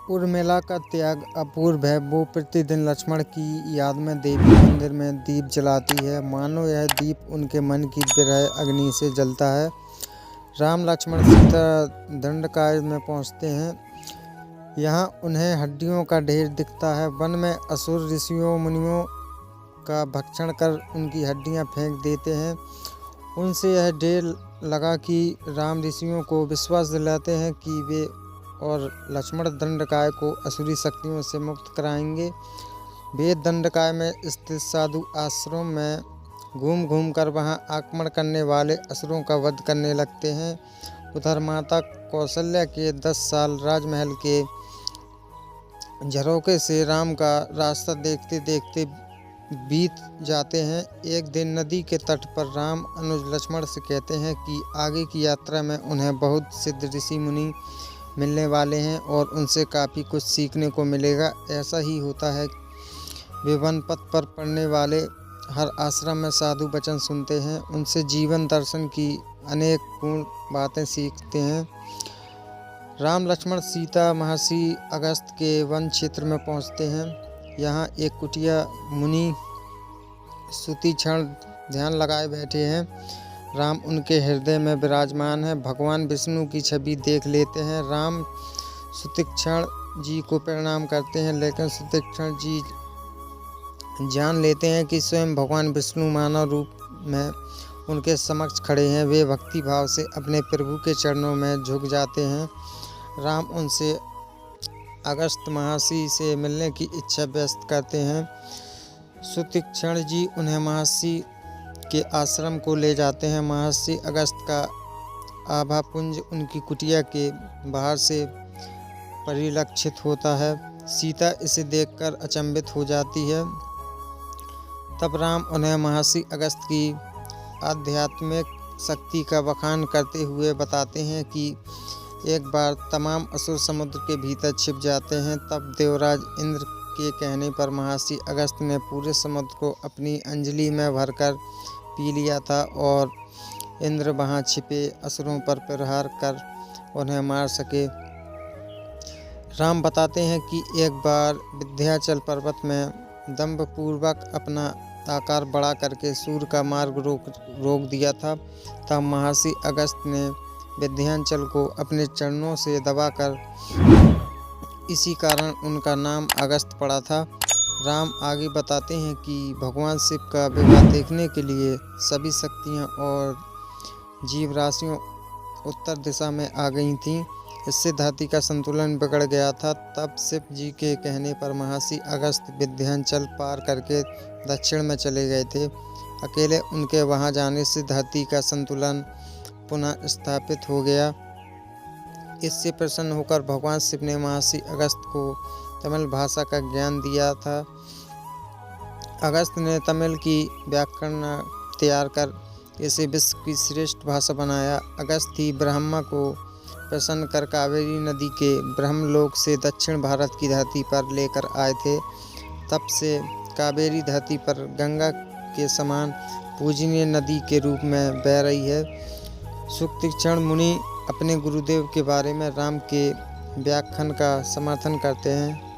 उर्मिला का त्याग अपूर्व है। वो प्रतिदिन लक्ष्मण की याद में देवी मंदिर में दीप जलाती है, मानो यह दीप उनके मन की विरह अग्नि से जलता है। राम लक्ष्मण सीता दंडकारण्य में पहुंचते हैं। यहाँ उन्हें हड्डियों का ढेर दिखता है। वन में असुर ऋषियों मुनियों का भक्षण कर उनकी हड्डियां फेंक देते हैं। उनसे यह ढेर लगा कि राम ऋषियों को विश्वास दिलाते हैं कि वे और लक्ष्मण दंडकाय को असुरी शक्तियों से मुक्त कराएंगे। वे दंडकाय में स्थित साधु आश्रम में घूम घूम कर वहाँ आक्रमण करने वाले असुरों का वध करने लगते हैं। उधर माता कौशल्या के 10 साल राजमहल के झरोखे से राम का रास्ता देखते देखते बीत जाते हैं। एक दिन नदी के तट पर राम अनुज लक्ष्मण से कहते हैं कि आगे की यात्रा में उन्हें बहुत सिद्ध ऋषि मुनि मिलने वाले हैं और उनसे काफ़ी कुछ सीखने को मिलेगा। ऐसा ही होता है। वे वन पथ पर पड़ने वाले हर आश्रम में साधु वचन सुनते हैं, उनसे जीवन दर्शन की अनेक पूर्ण बातें सीखते हैं। राम लक्ष्मण सीता महर्षि अगस्त के वन क्षेत्र में पहुंचते हैं। यहाँ एक कुटिया मुनि सुतीक्षण ध्यान लगाए बैठे हैं। राम उनके हृदय में विराजमान है। भगवान विष्णु की छवि देख लेते हैं। राम सुतीक्षण जी को प्रणाम करते हैं, लेकिन सुतीक्षण जी जान लेते हैं कि स्वयं भगवान विष्णु मानव रूप में उनके समक्ष खड़े हैं। वे भक्ति भाव से अपने प्रभु के चरणों में झुक जाते हैं। राम उनसे अगस्त महर्षि से मिलने की इच्छा व्यक्त करते हैं। सुतीक्षण जी उन्हें महर्षि के आश्रम को ले जाते हैं। महर्षि अगस्त का आभापुंज उनकी कुटिया के बाहर से परिलक्षित होता है। सीता इसे देखकर अचंभित हो जाती है। तब राम उन्हें महर्षि अगस्त की आध्यात्मिक शक्ति का बखान करते हुए बताते हैं कि एक बार तमाम असुर समुद्र के भीतर छिप जाते हैं। तब देवराज इंद्र के कहने पर महर्षि अगस्त ने पूरे समुद्र को अपनी अंजलि में भरकर पी लिया था और इंद्र वहां छिपे असुरों पर प्रहार कर उन्हें मार सके। राम बताते हैं कि एक बार विंध्याचल पर्वत में दंभपूर्वक अपना आकार बड़ा करके सूर्य का मार्ग रोक दिया था। तब महर्षि अगस्त ने विंध्याचल को अपने चरणों से दबाकर इसी कारण उनका नाम अगस्त पड़ा था। राम आगे बताते हैं कि भगवान शिव का विवाह देखने के लिए सभी शक्तियाँ और जीव राशियाँ उत्तर दिशा में आ गई थीं। इससे धरती का संतुलन बिगड़ गया था। तब शिव जी के कहने पर महर्षि अगस्त विंध्याचल पार करके दक्षिण में चले गए थे। अकेले उनके वहां जाने से धरती का संतुलन पुनः स्थापित हो गया। इससे प्रसन्न होकर भगवान शिव ने महर्षि अगस्त को तमिल भाषा का ज्ञान दिया था। अगस्त ने तमिल की व्याकरण तैयार कर इसे विश्व की श्रेष्ठ भाषा बनाया। अगस्त ही ब्रह्मा को प्रसन्न कर कावेरी नदी के ब्रह्मलोक से दक्षिण भारत की धरती पर लेकर आए थे। तब से कावेरी धरती पर गंगा के समान पूजनीय नदी के रूप में बह रही है। सुतीक्षण मुनि अपने गुरुदेव के बारे में राम के व्याख्यान का समर्थन करते हैं।